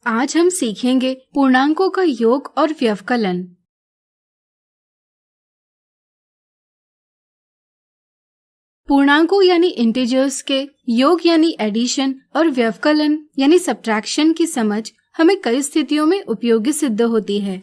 आज हम सीखेंगे पूर्णांकों का योग और व्यवकलन। पूर्णांकों यानी इंटीजर्स के योग यानी एडिशन और व्यवकलन यानी सब्ट्रैक्शन की समझ हमें कई स्थितियों में उपयोगी सिद्ध होती है।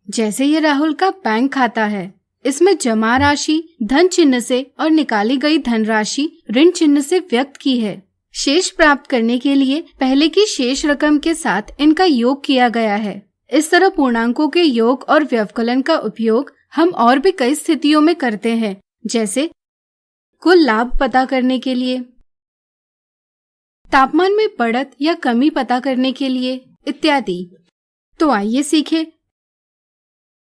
जैसे ये राहुल का बैंक खाता है, इसमें जमा राशि धन चिन्ह से और निकाली गई धनराशि ऋण चिन्ह से व्यक्त की है। शेष प्राप्त करने के लिए पहले की शेष रकम के साथ इनका योग किया गया है। इस तरह पूर्णांकों के योग और व्यवकलन का उपयोग हम और भी कई स्थितियों में करते हैं, जैसे कुल लाभ पता करने के लिए, तापमान में बढ़त या कमी पता करने के लिए इत्यादि। तो आइए सीखें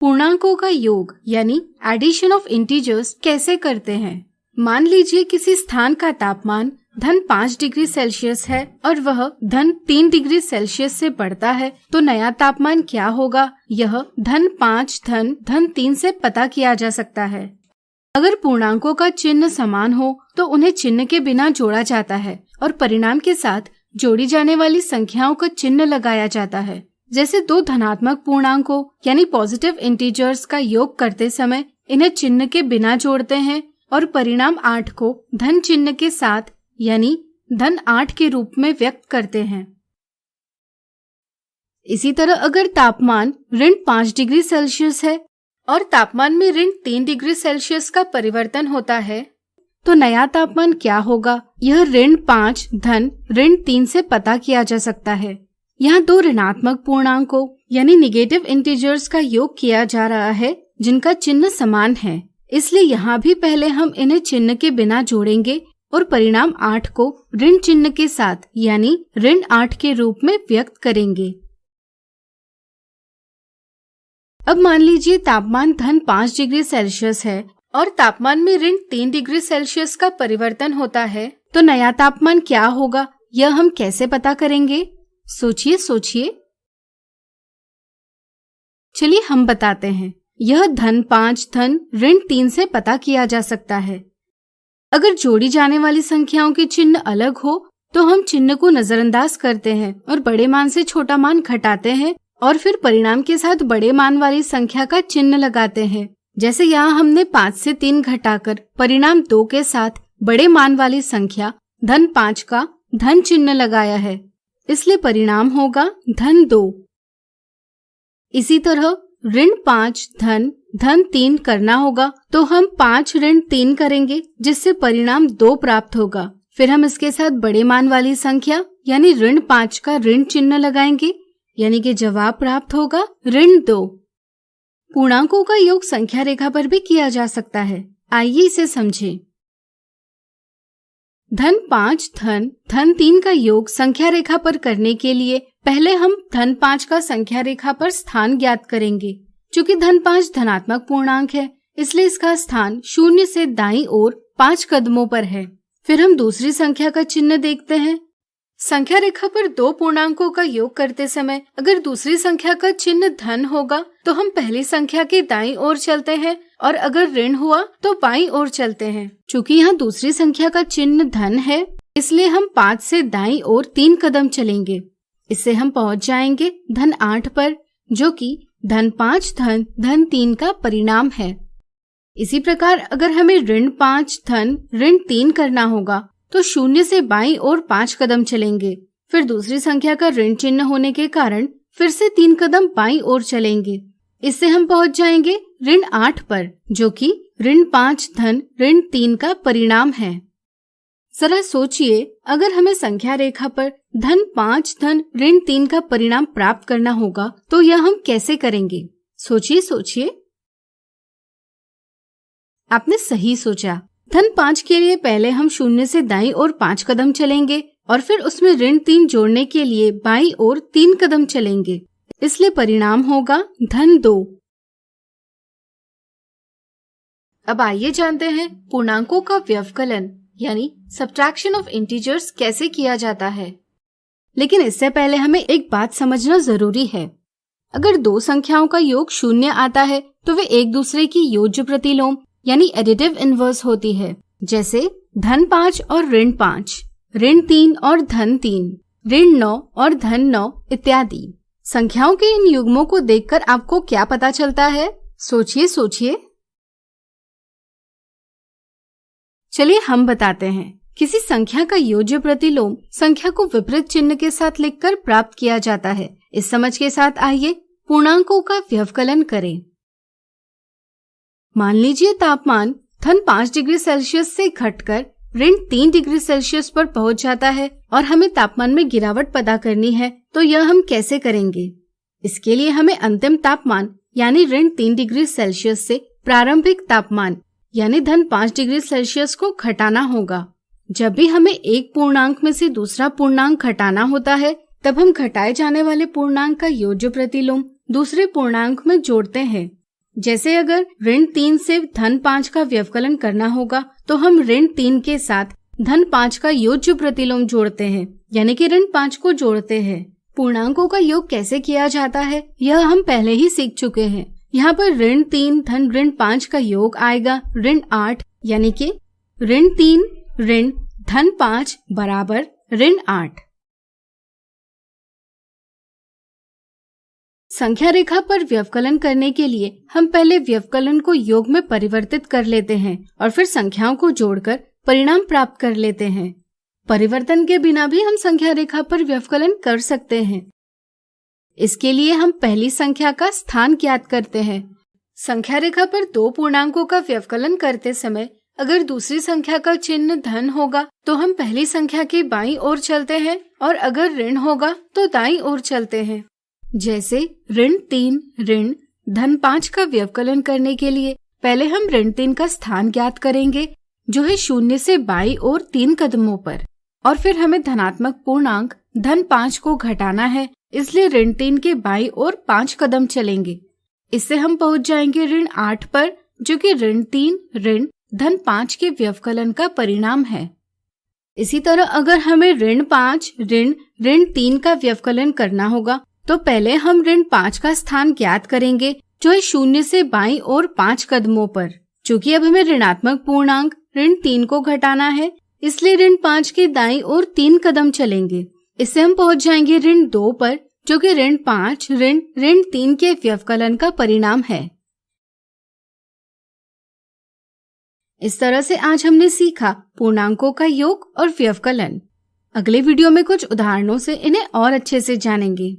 पूर्णांकों का योग यानी एडिशन ऑफ इंटीजर्स कैसे करते हैं। मान लीजिए किसी स्थान का तापमान धन 5 डिग्री सेल्सियस है और वह धन 3 डिग्री सेल्सियस से बढ़ता है, तो नया तापमान क्या होगा, यह धन 5 धन 3 से पता किया जा सकता है। अगर पूर्णांकों का चिन्ह समान हो तो उन्हें चिन्ह के बिना जोड़ा जाता है और परिणाम के साथ जोड़ी जाने वाली संख्याओं का चिन्ह लगाया जाता है। जैसे दो धनात्मक पूर्णांकों यानी पॉजिटिव इंटीजर्स का योग करते समय इन्हें चिन्ह के बिना जोड़ते हैं और परिणाम 8 को धन चिन्ह के साथ यानी धन 8 के रूप में व्यक्त करते हैं। इसी तरह अगर तापमान ऋण 5 डिग्री सेल्सियस है और तापमान में ऋण 3 डिग्री सेल्सियस का परिवर्तन होता है, तो नया तापमान क्या होगा, यह ऋण 5 धन ऋण 3 से पता किया जा सकता है। यहाँ दो ऋणात्मक पूर्णांकों यानी निगेटिव इंटीजर्स का योग किया जा रहा है जिनका चिन्ह समान है, इसलिए यहाँ भी पहले हम इन्हें चिन्ह के बिना जोड़ेंगे और परिणाम 8 को ऋण चिन्ह के साथ यानी ऋण 8 के रूप में व्यक्त करेंगे। अब मान लीजिए तापमान धन 5 डिग्री सेल्सियस है और तापमान में ऋण 3 डिग्री सेल्सियस का परिवर्तन होता है, तो नया तापमान क्या होगा, यह हम कैसे पता करेंगे? सोचिए। चलिए हम बताते हैं। यह धन 5 धन ऋण 3 से पता किया जा सकता है। अगर जोड़ी जाने वाली संख्याओं के चिन्ह अलग हो तो हम चिन्ह को नजरअंदाज करते हैं और बड़े मान से छोटा मान घटाते हैं और फिर परिणाम के साथ बड़े मान वाली संख्या का चिन्ह लगाते हैं। जैसे यहाँ हमने 5 से 3 घटाकर परिणाम 2 के साथ बड़े मान वाली संख्या धन 5 का धन चिन्ह लगाया है, इसलिए परिणाम होगा धन 2। इसी तरह ऋण 5 धन 3 करना होगा तो हम 5 ऋण 3 करेंगे जिससे परिणाम 2 प्राप्त होगा। फिर हम इसके साथ बड़े मान वाली संख्या यानी ऋण 5 का ऋण चिन्ह लगाएंगे, यानी कि जवाब प्राप्त होगा ऋण 2। पूर्णांकों का योग संख्या रेखा पर भी किया जा सकता है। आइए इसे समझें। धन 5 धन 3 का योग संख्या रेखा पर करने के लिए पहले हम धन 5 का संख्या रेखा पर स्थान ज्ञात करेंगे। चूंकि धन 5 धनात्मक पूर्णांक है, इसलिए इसका स्थान 0 से दाईं ओर 5 कदमों पर है। फिर हम दूसरी संख्या का चिन्ह देखते हैं। संख्या रेखा पर दो पूर्णांकों का योग करते समय अगर दूसरी संख्या का चिन्ह धन होगा तो हम पहली संख्या के दाईं ओर चलते हैं और अगर ऋण हुआ तो बाईं ओर चलते हैं। चूंकि यहाँ दूसरी संख्या का चिन्ह धन है, इसलिए हम 5 से दाईं ओर 3 कदम चलेंगे। इससे हम पहुँच जाएंगे धन 8 पर, जो कि धन 5 धन 3 का परिणाम है। इसी प्रकार अगर हमें ऋण 5 धन ऋण 3 करना होगा तो 0 से बाईं ओर 5 कदम चलेंगे। फिर दूसरी संख्या का ऋण चिन्ह होने के कारण फिर से 3 कदम बाईं ओर चलेंगे। इससे हम पहुंच जाएंगे ऋण 8 पर, जो कि ऋण 5 धन ऋण 3 का परिणाम है। जरा सोचिए, अगर हमें संख्या रेखा पर धन 5 धन ऋण 3 का परिणाम प्राप्त करना होगा तो यह हम कैसे करेंगे? सोचिए। आपने सही सोचा। धन 5 के लिए पहले हम 0 से दाईं ओर 5 कदम चलेंगे और फिर उसमें ऋण 3 जोड़ने के लिए बाईं ओर 3 कदम चलेंगे, इसलिए परिणाम होगा धन 2। अब आइए जानते हैं पूर्णांकों का व्यवकलन यानी सब्ट्रैक्शन ऑफ इंटीजर्स कैसे किया जाता है। लेकिन इससे पहले हमें एक बात समझना जरूरी है। अगर दो संख्याओं का योग 0 आता है तो वे एक दूसरे की योज्य प्रतिलोम यानी एडिटिव इनवर्स होती है। जैसे धन 5 और ऋण 5, ऋण 3 और धन 3, ऋण 9 और धन 9 इत्यादि। संख्याओं के इन युग्मों को देखकर आपको क्या पता चलता है? सोचिए सोचिए। चलिए हम बताते हैं। किसी संख्या का योज्य प्रतिलोम संख्या को विपरीत चिन्ह के साथ लिखकर प्राप्त किया जाता है। इस समझ के साथ आइए पूर्णांकों का व्यवकलन करें। मान लीजिए तापमान धन 5 डिग्री सेल्सियस से घटकर ऋण 3 डिग्री सेल्सियस पर पहुंच जाता है और हमें तापमान में गिरावट पता करनी है, तो यह हम कैसे करेंगे? इसके लिए हमें अंतिम तापमान यानी ऋण 3 डिग्री सेल्सियस से प्रारंभिक तापमान यानी धन 5 डिग्री सेल्सियस को घटाना होगा। जब भी हमें एक पूर्णांक में से दूसरा पूर्णांक घटाना होता है, तब हम घटाए जाने वाले पूर्णांक का योज्य प्रतिलोम दूसरे पूर्णांक में जोड़ते हैं। जैसे अगर ऋण 3 से धन 5 का व्यवकलन करना होगा, तो हम ऋण 3 के साथ धन 5 का योज्य प्रतिलोम जोड़ते हैं, यानी कि ऋण 5 को जोड़ते हैं। पूर्णांकों का योग कैसे किया जाता है यह हम पहले ही सीख चुके हैं। यहाँ पर ऋण 3 धन ऋण 5 का योग आएगा ऋण 8, यानी कि ऋण 3 ऋण धन 5 बराबर ऋण 8। संख्या रेखा पर व्यवकलन करने के लिए हम पहले व्यवकलन को योग में परिवर्तित कर लेते हैं और फिर संख्याओं को जोड़कर परिणाम प्राप्त कर लेते हैं। परिवर्तन के बिना भी हम संख्या रेखा पर व्यवकलन कर सकते हैं। इसके लिए हम पहली संख्या का स्थान ज्ञात करते हैं। संख्या रेखा पर दो पूर्णांकों का व्यवकलन करते समय अगर दूसरी संख्या का चिन्ह धन होगा तो हम पहली संख्या के बाईं ओर चलते हैं, और अगर ऋण होगा तो दाईं ओर चलते हैं। जैसे ऋण 3 ऋण धन 5 का व्यवकलन करने के लिए पहले हम ऋण 3 का स्थान ज्ञात करेंगे, जो है 0 से बाईं ओर 3 कदमों पर, और फिर हमें धनात्मक पूर्णांक धन 5 को घटाना है, इसलिए ऋण 3 के बाईं ओर 5 कदम चलेंगे। इससे हम पहुंच जाएंगे ऋण 8 पर, जो कि ऋण 3 ऋण धन 5 के व्यवकलन का परिणाम है। इसी तरह अगर हमें ऋण 5 ऋण 3 का व्यवकलन करना होगा, तो पहले हम ऋण 5 का स्थान ज्ञात करेंगे, जो है 0 से बाईं ओर 5 कदमों पर। चूंकि अब हमें ऋणात्मक पूर्णांक ऋण 3 को घटाना है, इसलिए ऋण 5 के दाईं ओर 3 कदम चलेंगे। इससे हम पहुंच जाएंगे ऋण 2 पर, जो कि ऋण 5 ऋण 3 के व्यवकलन का परिणाम है। इस तरह से आज हमने सीखा पूर्णांकों का योग और व्यवकलन। अगले वीडियो में कुछ उदाहरणों से इन्हें और अच्छे से जानेंगे।